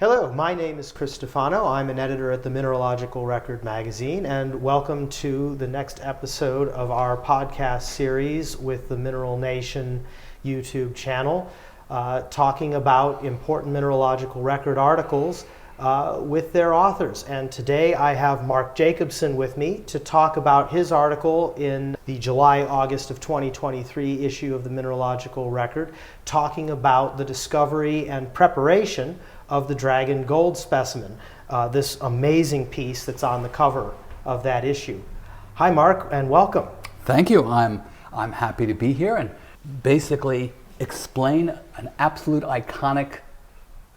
Hello, my name is Chris Stefano. I'm an editor at the Mineralogical Record magazine, and welcome to the next episode of our podcast series with the Mineral Nation YouTube channel, talking about important mineralogical record articles with their authors. And today I have Mark Jacobson with me to talk about his article in the July-August of 2023 issue of the Mineralogical Record, talking about the discovery and preparation of the Dragon Gold specimen, this amazing piece that's on the cover of that issue. Hi, Mark, and welcome. Thank you. I'm happy to be here and basically explain an absolute iconic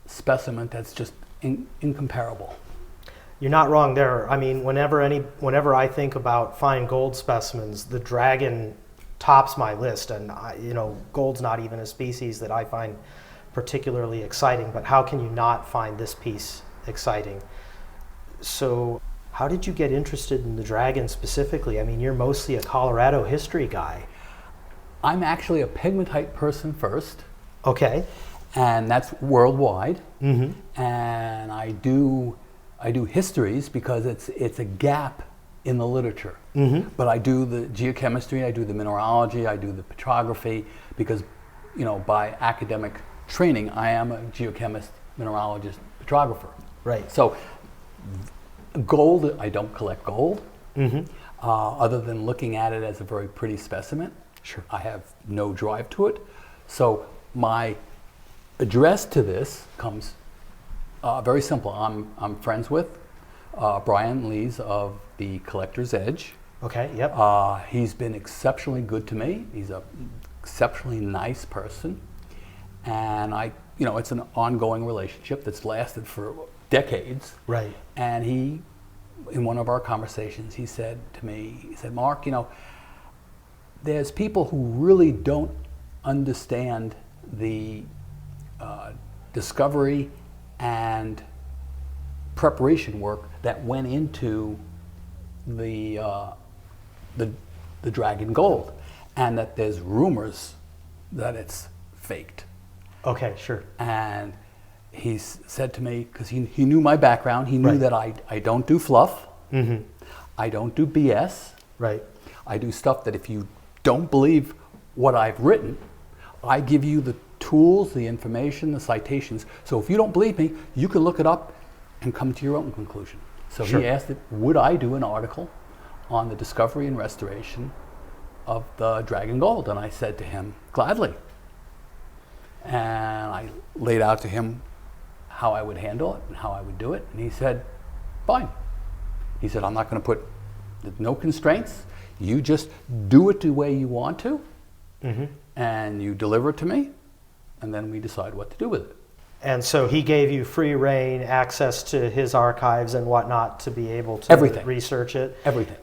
specimen that's just incomparable. You're not wrong there. I mean, whenever I think about fine gold specimens, the Dragon tops my list, and gold's not even a species that I find particularly exciting, but how can you not find this piece exciting? So how did you get interested in the Dragon specifically? I mean, you're mostly a Colorado history guy. I'm actually a pegmatite person first. Okay. And that's worldwide. Mm-hmm. And I do histories because it's a gap in the literature. Mm-hmm. But I do the geochemistry, I do the mineralogy, I do the petrography because, by academic training, I am a geochemist, mineralogist, petrographer. Right. So gold, I don't collect gold, mm-hmm. Other than looking at it as a very pretty specimen. Sure. I have no drive to it. So my address to this comes very simple. I'm friends with Brian Lees of the Collector's Edge. Okay, yep. He's been exceptionally good to me. He's an exceptionally nice person. And it's an ongoing relationship that's lasted for decades. Right. And he, in one of our conversations, he said to me, Mark, there's people who really don't understand the discovery and preparation work that went into the Dragon Gold, and that there's rumors that it's faked. Okay, sure. And he said to me, because he knew my background, he knew Right. that I don't do fluff, Mm-hmm. I don't do BS, Right. I do stuff that if you don't believe what I've written, I give you the tools, the information, the citations. So if you don't believe me, you can look it up and come to your own conclusion. So Sure. he asked, would I do an article on the discovery and restoration of the Dragon Gold? And I said to him, gladly. And I laid out to him how I would handle it and how I would do it. And he said, fine. He said, I'm not going to put no constraints. You just do it the way you want to, Mm-hmm. and you deliver it to me, and then we decide what to do with it. And so he gave you free reign, access to his archives and whatnot to be able to Everything. research it. Everything.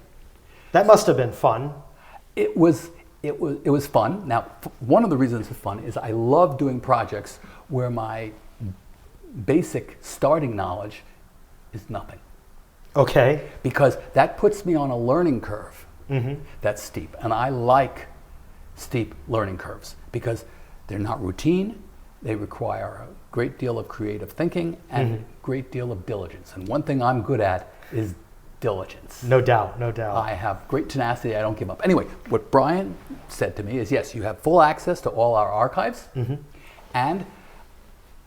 That must have been fun. It was fun. Now, one of the reasons it's fun is I love doing projects where my basic starting knowledge is nothing. Okay. Because that puts me on a learning curve Mm-hmm. that's steep. And I like steep learning curves because they're not routine. They require a great deal of creative thinking and a great deal of diligence. And one thing I'm good at is diligence. No doubt, no doubt. I have great tenacity. I don't give up. Anyway, what Brian said to me is, yes, you have full access to all our archives, Mm-hmm. and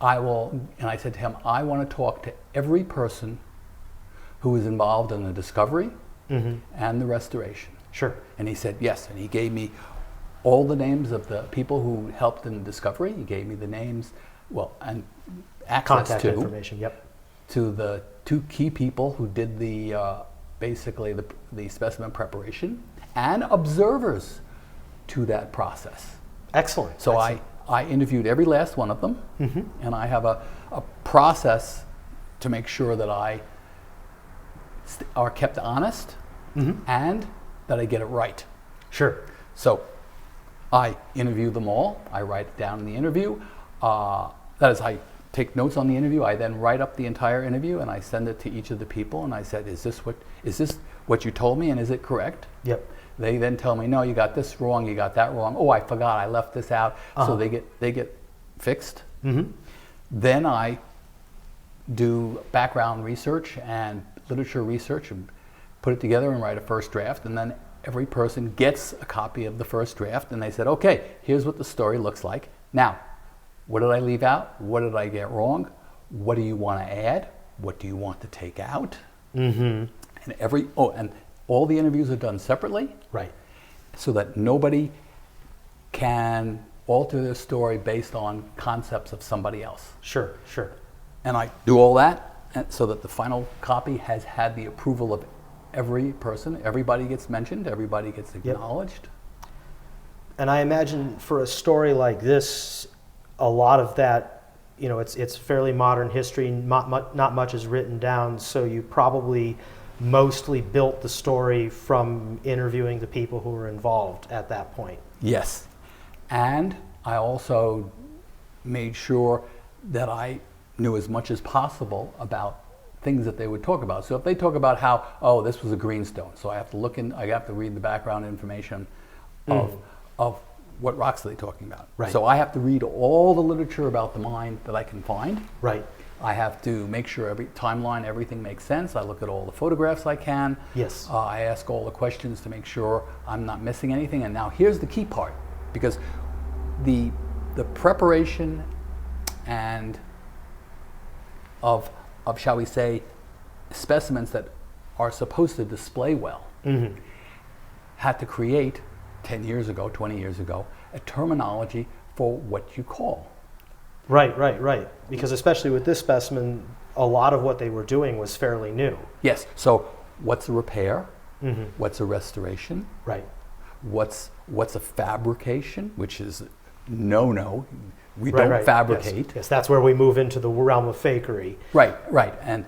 I said to him, I want to talk to every person who is involved in the discovery Mm-hmm. and the restoration. Sure. And he said, yes, and he gave me all the names of the people who helped in the discovery. He gave me the names, and access Contact information, yep. to the two key people who did basically the specimen preparation and observers to that process. Excellent. So Excellent. I interviewed every last one of them, Mm-hmm. and I have a process to make sure that I are kept honest Mm-hmm. and that I get it right. Sure. So I interview them all. I write it down in the interview. That is, I take notes on the interview. I then write up the entire interview and I send it to each of the people. And I said, is this what you told me, and is it correct? Yep. They then tell me, no, you got this wrong, you got that wrong. Oh, I forgot, I left this out. Uh-huh. So they get fixed. Mm-hmm. Then I do background research and literature research and put it together and write a first draft, and then every person gets a copy of the first draft, and they said, okay, here's what the story looks like. Now, what did I leave out? What did I get wrong? What do you want to add? What do you want to take out? And and all the interviews are done separately, Right. so that nobody can alter their story based on concepts of somebody else. Sure, sure. And I do all that so that the final copy has had the approval of every person. Everybody gets mentioned, everybody gets acknowledged. And I imagine for a story like this, a lot of that, you know, it's fairly modern history, not much is written down, so you probably mostly built the story from interviewing the people who were involved at that point. Yes. And I also made sure that I knew as much as possible about things that they would talk about. So if they talk about how, oh, this was a greenstone, so I have to read the background information of what rocks are they talking about. Right. So I have to read all the literature about the mine that I can find. Right. I have to make sure every timeline, everything makes sense. I look at all the photographs I can. Yes. I ask all the questions to make sure I'm not missing anything. And now here's the key part, because the preparation and of shall we say specimens that are supposed to display well had to create 10 years ago, 20 years ago, a terminology for what you call. Right. Because especially with this specimen, a lot of what they were doing was fairly new. Yes. So what's a repair? What's a restoration? Right. What's a fabrication? Which is no. We don't fabricate. Yes, that's where we move into the realm of fakery. Right.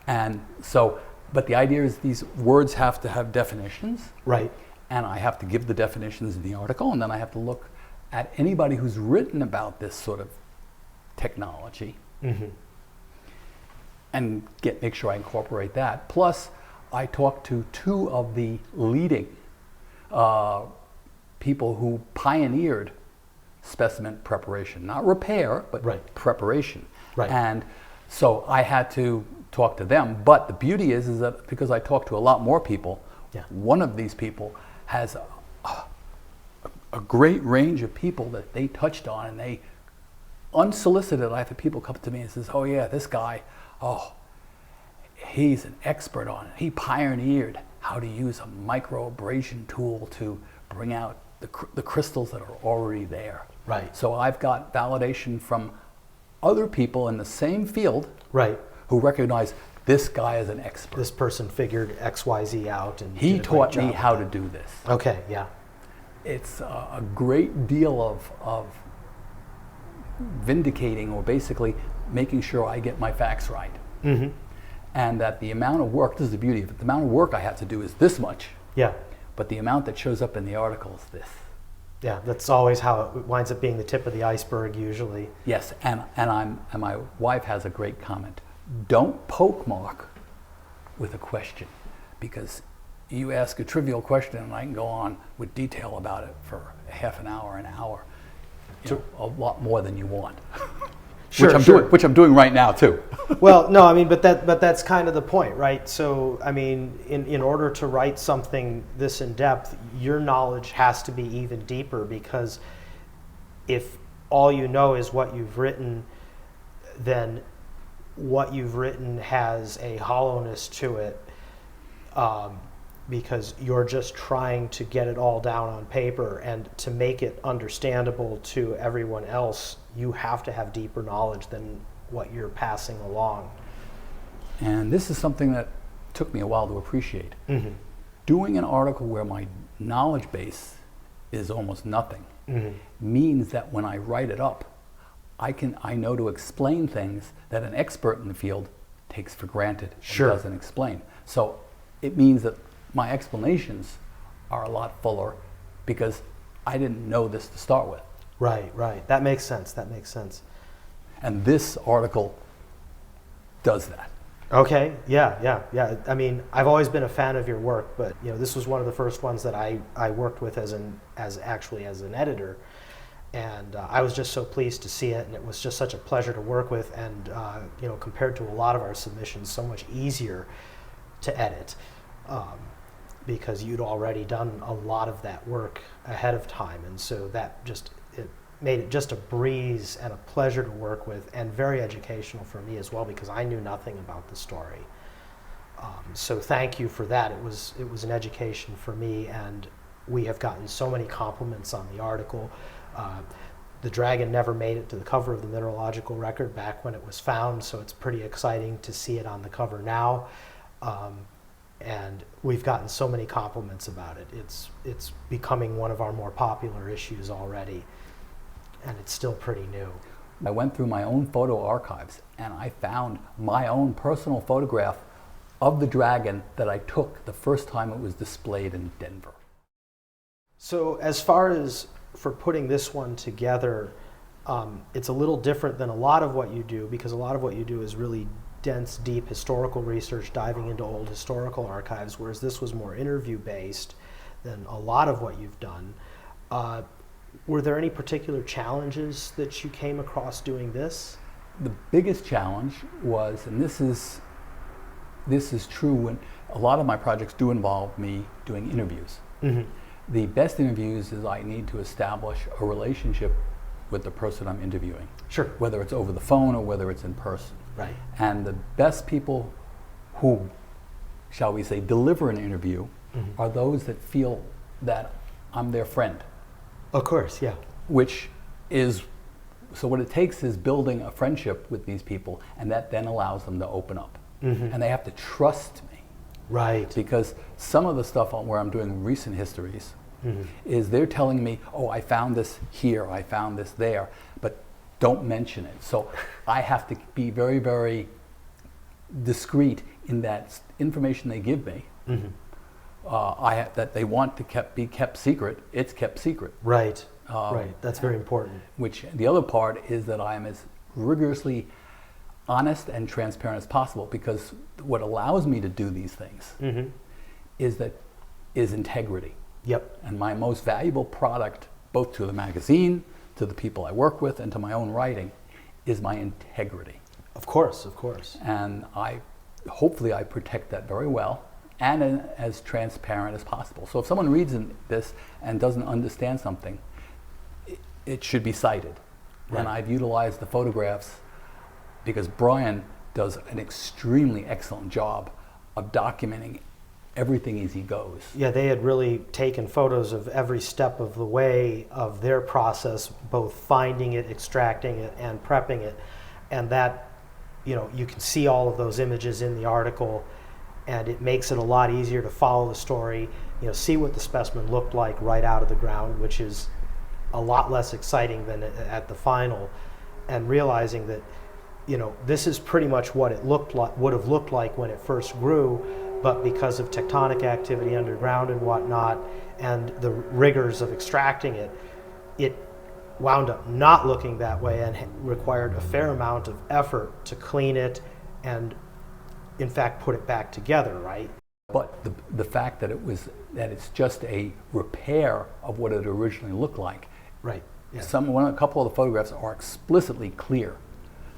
And so, but the idea is these words have to have definitions. Right. And I have to give the definitions in the article, and then I have to look at anybody who's written about this sort of technology and make sure I incorporate that. Plus, I talked to two of the leading people who pioneered specimen preparation, not repair, but preparation. Right. And so I had to talk to them. But the beauty is that because I talked to a lot more people, one of these people has a great range of people that they touched on, and they unsolicited. I have people come to me and says, "Oh yeah, this guy, he's an expert on it. He pioneered how to use a microabrasion tool to bring out the crystals that are already there." Right. So I've got validation from other people in the same field, right, who recognize this guy is an expert. This person figured XYZ out, and he taught me how to do this. Okay, yeah. It's a great deal of vindicating, or basically making sure I get my facts right. And that the amount of work, this is the beauty of it, the amount of work I have to do is this much. Yeah. But the amount that shows up in the article is this. Yeah, that's always how it winds up being the tip of the iceberg usually. Yes, and my wife has a great comment. Don't poke Mark with a question, because you ask a trivial question and I can go on with detail about it for half an hour, a lot more than you want. Which I'm doing right now too. Well, no, I mean, but that's kind of the point, right? So, I mean, in order to write something this in depth, your knowledge has to be even deeper, because if all you know is what you've written, then what you've written has a hollowness to it, because you're just trying to get it all down on paper, and to make it understandable to everyone else, you have to have deeper knowledge than what you're passing along. And this is something that took me a while to appreciate. Doing an article where my knowledge base is almost nothing means that when I write it up, I know to explain things that an expert in the field takes for granted and doesn't explain. So it means that my explanations are a lot fuller, because I didn't know this to start with. Right. That makes sense. And this article does that. Okay, yeah. I mean, I've always been a fan of your work, but this was one of the first ones that I worked with as an editor, And I was just so pleased to see it, and it was just such a pleasure to work with, and compared to a lot of our submissions, so much easier to edit, because you'd already done a lot of that work ahead of time, and so that it made it just a breeze and a pleasure to work with, and very educational for me as well, because I knew nothing about the story. So thank you for that. It was an education for me, and we have gotten so many compliments on the article. The dragon never made it to the cover of the Mineralogical Record back when it was found, so it's pretty exciting to see it on the cover now. And we've gotten so many compliments about it. It's becoming one of our more popular issues already, and it's still pretty new. I went through my own photo archives and I found my own personal photograph of the dragon that I took the first time it was displayed in Denver. So as far as for putting this one together, it's a little different than a lot of what you do, because a lot of what you do is really dense, deep historical research, diving into old historical archives, whereas this was more interview-based than a lot of what you've done. Were there any particular challenges that you came across doing this? The biggest challenge was, and this is true when a lot of my projects do involve me doing interviews. Mm-hmm. The best interviews is I need to establish a relationship with the person I'm interviewing. Sure. Whether it's over the phone or whether it's in person. Right. And the best people who, shall we say, deliver an interview Mm-hmm. are those that feel that I'm their friend. Of course, yeah. Which is, so what it takes is building a friendship with these people, and that then allows them to open up. Mm-hmm. And they have to trust me. Right. Because some of the stuff where I'm doing recent histories Mm-hmm. is they're telling me, oh, I found this here, I found this there, but don't mention it. So I have to be very, very discreet in that information they give me. Mm-hmm. That they want to be kept secret, it's kept secret. Right. Right. That's very important. Which the other part is that I am as rigorously honest and transparent as possible, because what allows me to do these things Mm-hmm. is integrity. Yep. And my most valuable product, both to the magazine, to the people I work with, and to my own writing, is my integrity. Of course, of course. And hopefully I protect that very well, and as transparent as possible. So if someone reads this and doesn't understand something, it should be cited. Right. And I've utilized the photographs because Brian does an extremely excellent job of documenting everything as he goes. Yeah, they had really taken photos of every step of the way of their process, both finding it, extracting it, and prepping it. And that, you can see all of those images in the article, and it makes it a lot easier to follow the story, see what the specimen looked like right out of the ground, which is a lot less exciting than at the final, and realizing that, this is pretty much what it would have looked like when it first grew, but because of tectonic activity underground and whatnot, and the rigors of extracting it, it wound up not looking that way and required a fair amount of effort to clean it and, in fact, put it back together, right? But the fact that it's just a repair of what it originally looked like. Right. Yeah. A couple of the photographs are explicitly clear.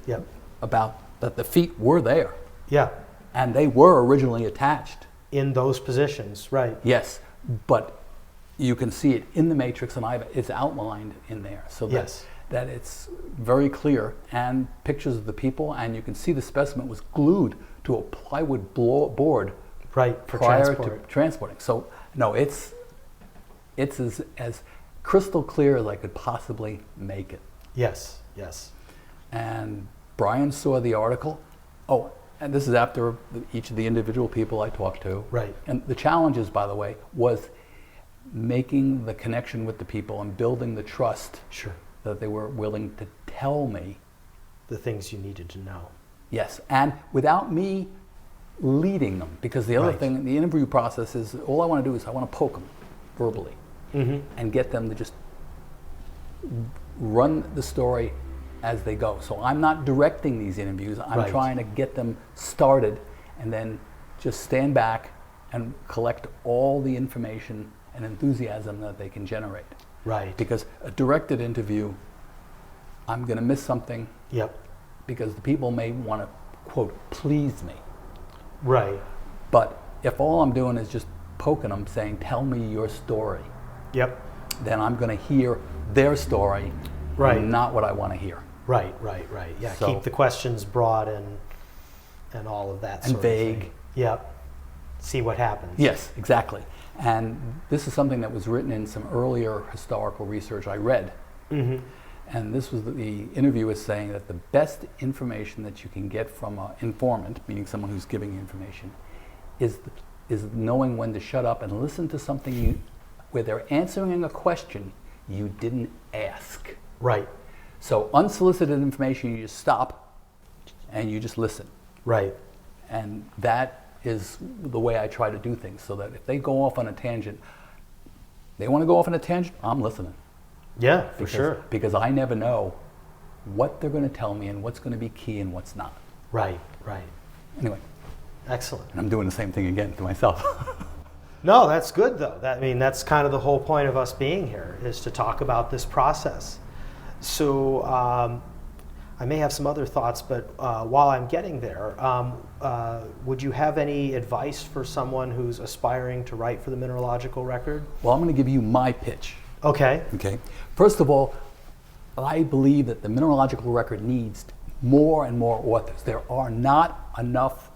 Yep. About that the feet were there. Yeah. And they were originally attached. In those positions, right. Yes, but you can see it in the matrix, and it's outlined in there, so that it's very clear, and pictures of the people, and you can see the specimen was glued to a plywood board right, prior to transporting. So no, it's as crystal clear as I could possibly make it. Yes, yes. And Brian saw the article. Oh, and this is after each of the individual people I talked to. Right. And the challenges, by the way, was making the connection with the people and building the trust. Sure. That they were willing to tell me the things you needed to know. Yes, and without me leading them, because the other Right. thing in the interview process is all I want to do is I want to poke them verbally and get them to just run the story as they go. So I'm not directing these interviews. I'm Right. trying to get them started and then just stand back and collect all the information and enthusiasm that they can generate. Right. Because a directed interview, I'm going to miss something. Yep. Because the people may want to, quote, please me. Right. But if all I'm doing is just poking them, saying, tell me your story, Yep. then I'm going to hear their story, Right. not what I want to hear. Right. Yeah. So- Keep the questions broad and all of that And sort of vague. thing. Yep. See what happens. Yes, exactly. And this is something that was written in some earlier historical research I read. Mm-hmm. And this was the interviewer saying that the best information that you can get from an informant, meaning someone who's giving information, is knowing when to shut up and listen to something where they're answering a question you didn't ask. Right. So unsolicited information, you just stop and you just listen. Right. And that is the way I try to do things, so that if they go off on a tangent, they want to go off on a tangent, I'm listening. Yeah, for sure. Because I never know what they're going to tell me and what's going to be key and what's not. Right. Anyway, Excellent. and I'm doing the same thing again to myself. No, that's good though. That's kind of the whole point of us being here, is to talk about this process. So I may have some other thoughts, but while I'm getting there, would you have any advice for someone who's aspiring to write for the Mineralogical Record? Well, I'm going to give you my pitch. Okay. Okay. First of all, I believe that the Mineralogical Record needs more and more authors. There are not enough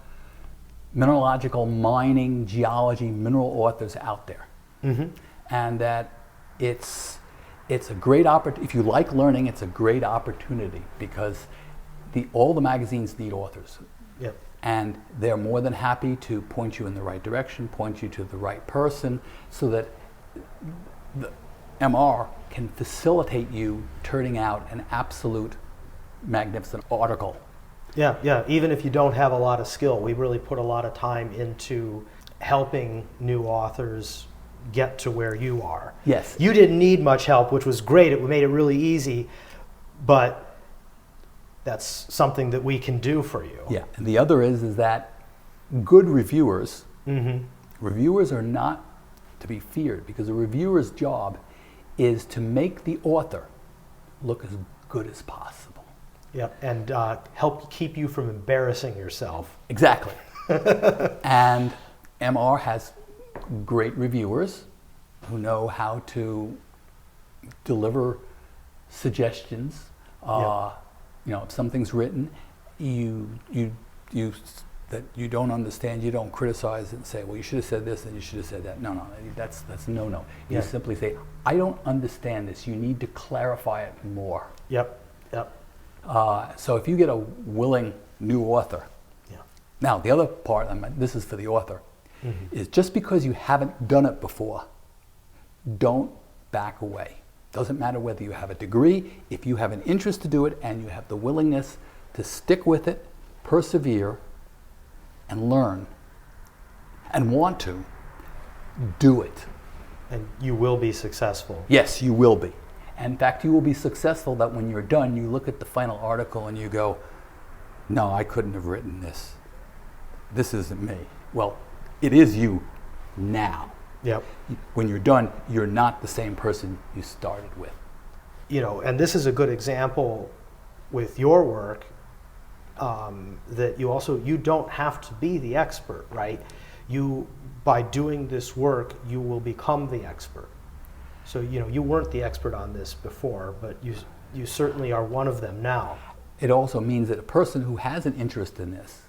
mineralogical, mining, geology, mineral authors out there. Mm-hmm. And that it's a great opportunity. If you like learning, it's a great opportunity, because all the magazines need authors. Yep. And they're more than happy to point you in the right direction, point you to the right person, so that the MR can facilitate you turning out an absolute magnificent article. Yeah. Even if you don't have a lot of skill, we really put a lot of time into helping new authors get to where you are. Yes. You didn't need much help, which was great. It made it really easy, but that's something that we can do for you. Yeah. And the other is that good reviewers, Mm-hmm. reviewers are not to be feared, because a reviewer's job is to make the author look as good as possible. Yep. And help keep you from embarrassing yourself. Exactly. And MR has great reviewers who know how to deliver suggestions. Yeah. If something's written, that you don't understand, you don't criticize it and say, well, you should have said this and you should have said that. No, that's no. You Yeah. simply say, I don't understand this. You need to clarify it more. Yep. So if you get a willing new author, Yeah. now the other part, this is for the author, is just because you haven't done it before, don't back away. Doesn't matter whether you have a degree, if you have an interest to do it and you have the willingness to stick with it, persevere, and learn, and want to, do it. And you will be successful. Yes, you will be. And in fact, you will be successful that when you're done, you look at the final article and you go, no, I couldn't have written this. This isn't me. Well, it is you now. Yep. When you're done, you're not the same person you started with. And this is a good example with your work, that you don't have to be the expert, right? By doing this work, you will become the expert. So, you weren't the expert on this before, but you certainly are one of them now. It also means that a person who has an interest in this,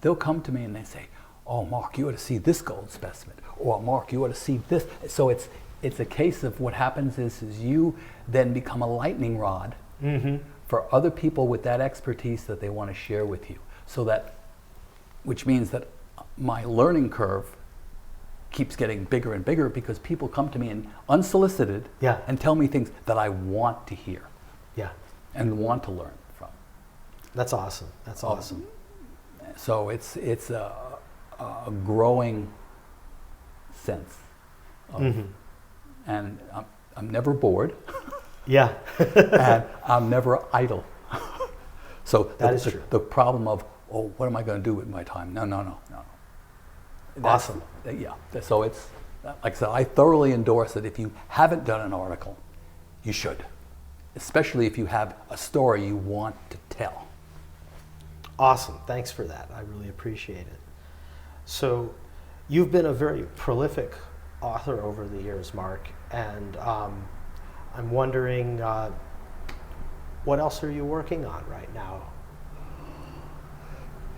they'll come to me and they say, oh, Mark, you ought to see this gold specimen. Or, Mark, you ought to see this. So it's a case of what happens is you then become a lightning rod for other people with that expertise that they want to share with you. Which means that my learning curve keeps getting bigger and bigger, because people come to me and unsolicited and tell me things that I want to hear and want to learn from. That's awesome. That's awesome. So it's a growing sense of, and I'm never bored. Yeah. And I'm never idle. So that is true. The problem of, what am I going to do with my time? No. Awesome. Yeah. So it's, like I said, I thoroughly endorse it. If you haven't done an article, you should, especially if you have a story you want to tell. Awesome. Thanks for that. I really appreciate it. So you've been a very prolific author over the years, Mark, and I'm wondering what else are you working on right now?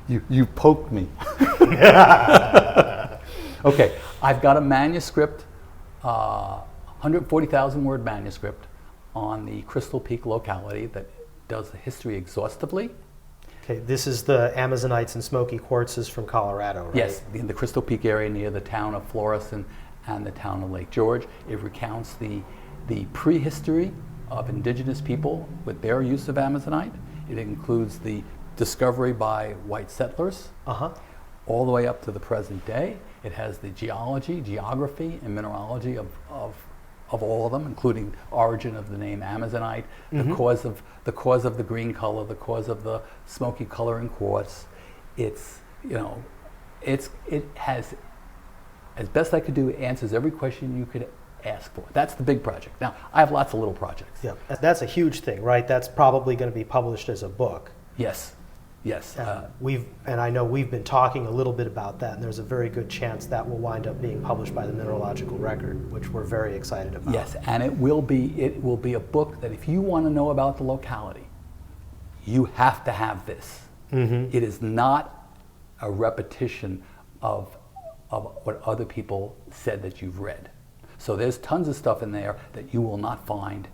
You poked me. Okay, I've got a manuscript, 140,000 word manuscript on the Crystal Peak locality that does the history exhaustively. Okay, this is the Amazonites and smoky quartzes from Colorado, right? Yes, in the Crystal Peak area near the town of Florissant and the town of Lake George. It recounts the prehistory of indigenous people with their use of Amazonite. It includes the discovery by white settlers, all the way up to the present day. It has the geology, geography, and mineralogy of all of them, including origin of the name Amazonite, the cause of the green color, the cause of the smoky color in quartz. It has, as best I could do, it answers every question you could ask for. That's the big project. Now, I have lots of little projects. Yeah, that's a huge thing, right? That's probably going to be published as a book. Yes. Yes. And I know we've been talking a little bit about that, and there's a very good chance that will wind up being published by the Mineralogical Record, which we're very excited about. Yes, and it will be a book that if you want to know about the locality, you have to have this. It is not a repetition of what other people said that you've read. So there's tons of stuff in there that you will not find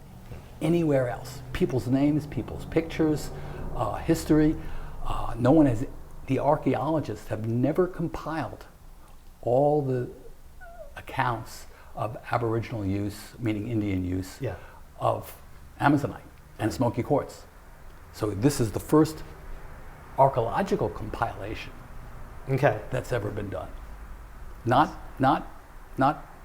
anywhere else. People's names, people's pictures, history. The archaeologists have never compiled all the accounts of Aboriginal use, meaning Indian use, of Amazonite and smoky quartz. So this is the first archaeological compilation that's ever been done. Not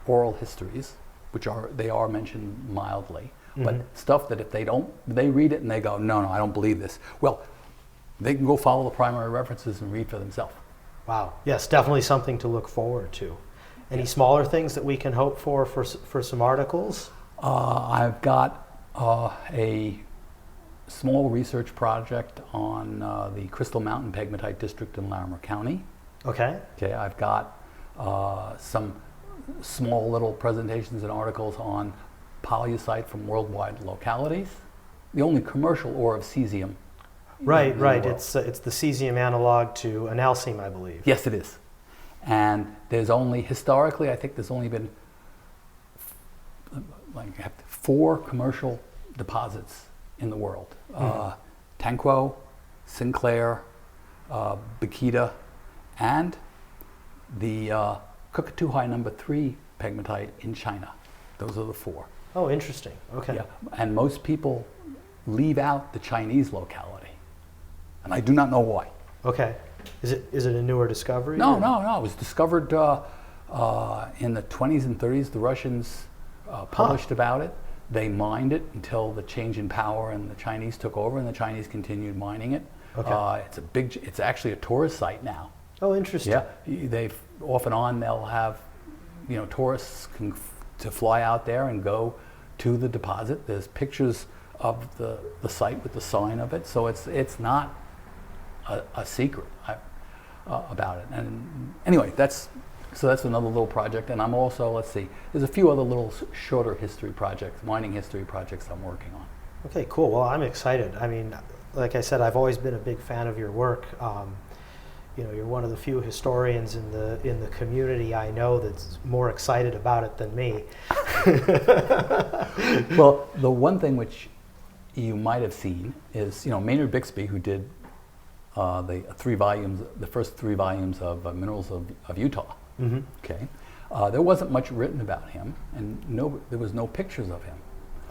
oral histories, which are mentioned mildly, but stuff that if they read it and they go, no, I don't believe this. Well, they can go follow the primary references and read for themselves. Wow. Yes, definitely something to look forward to. Any smaller things that we can hope for some articles? I've got a small research project on the Crystal Mountain Pegmatite District in Larimer County. Okay, I've got some small little presentations and articles on polyacite from worldwide localities. The only commercial ore of cesium. Right. It's the cesium analog to analcime, I believe. Yes, it is. And there's only, historically, I think there's only been 4 commercial deposits in the world. Tanquo, Sinclair, Bakita, and the Kukatuhai number 3 pegmatite in China. Those are the 4. Oh, interesting. Okay. Yeah. And most people leave out the Chinese locality. And I do not know why. Okay. Is it a newer discovery? No. It was discovered in the 20s and 30s. The Russians published about it. They mined it until the change in power and the Chinese took over, and the Chinese continued mining it. Okay. It's actually a tourist site now. Oh, interesting. Yeah. They've off and on they'll have, tourists to fly out there and go to the deposit. There's pictures of the site with the sign of it, so it's not a secret about it. And anyway, that's another little project. And I'm also, there's a few other little shorter history projects, mining history projects I'm working on. Okay, cool. Well, I'm excited. I mean, like I said, I've always been a big fan of your work. You're one of the few historians in the community I know that's more excited about it than me. Well, the one thing which you might have seen is, Maynard Bixby, who did the first 3 volumes of Minerals of Utah. Okay, there wasn't much written about him, and there was no pictures of him.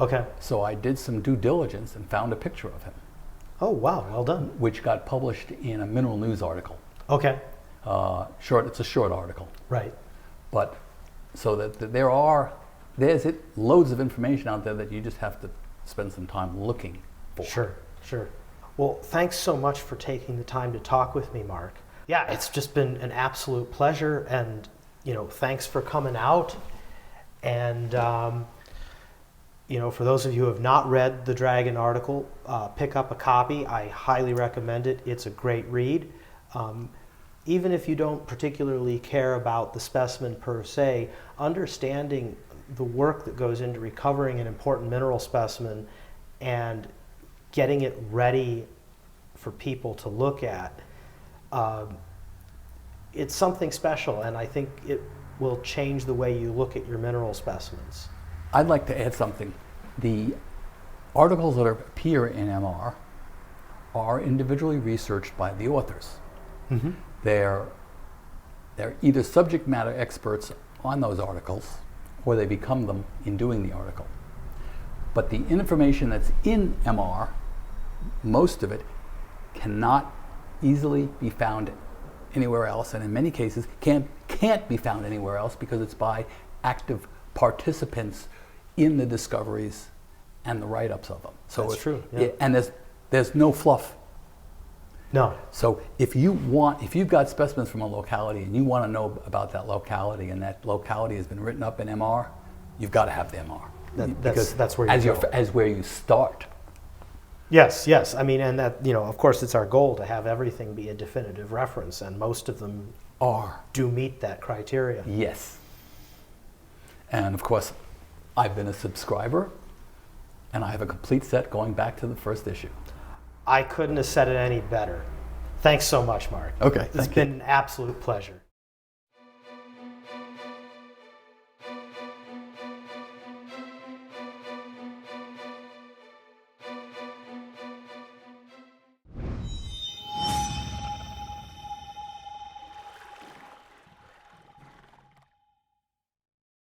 Okay. So I did some due diligence and found a picture of him. Oh wow, well done. Which got published in a Mineral News article. Okay. It's a short article. Right. But so that there's loads of information out there that you just have to spend some time looking for. Sure. Well, thanks so much for taking the time to talk with me, Mark. Yeah, it's just been an absolute pleasure, and thanks for coming out. And For those of you who have not read the Dragon article, pick up a copy. I highly recommend it. It's a great read. Even if you don't particularly care about the specimen per se, understanding the work that goes into recovering an important mineral specimen and getting it ready for people to look at, it's something special, and I think it will change the way you look at your mineral specimens. I'd like to add something. The articles that appear in MR are individually researched by the authors. Mm-hmm. They're either subject matter experts on those articles, or they become them in doing the article. But the information that's in MR, most of it, cannot easily be found anywhere else, and in many cases can't be found anywhere else because it's by active participants in the discoveries and the write-ups of them. So that's true. Yeah. And there's no fluff. No. So if you've got specimens from a locality and you want to know about that locality, and that locality has been written up in MR, you've got to have the MR. That's where you go. As where you start. Yes. I mean, and that, of course, it's our goal to have everything be a definitive reference, and most of them do meet that criteria. Yes. And of course, I've been a subscriber, and I have a complete set going back to the first issue. I couldn't have said it any better. Thanks so much, Mark. Okay. It's been an absolute pleasure.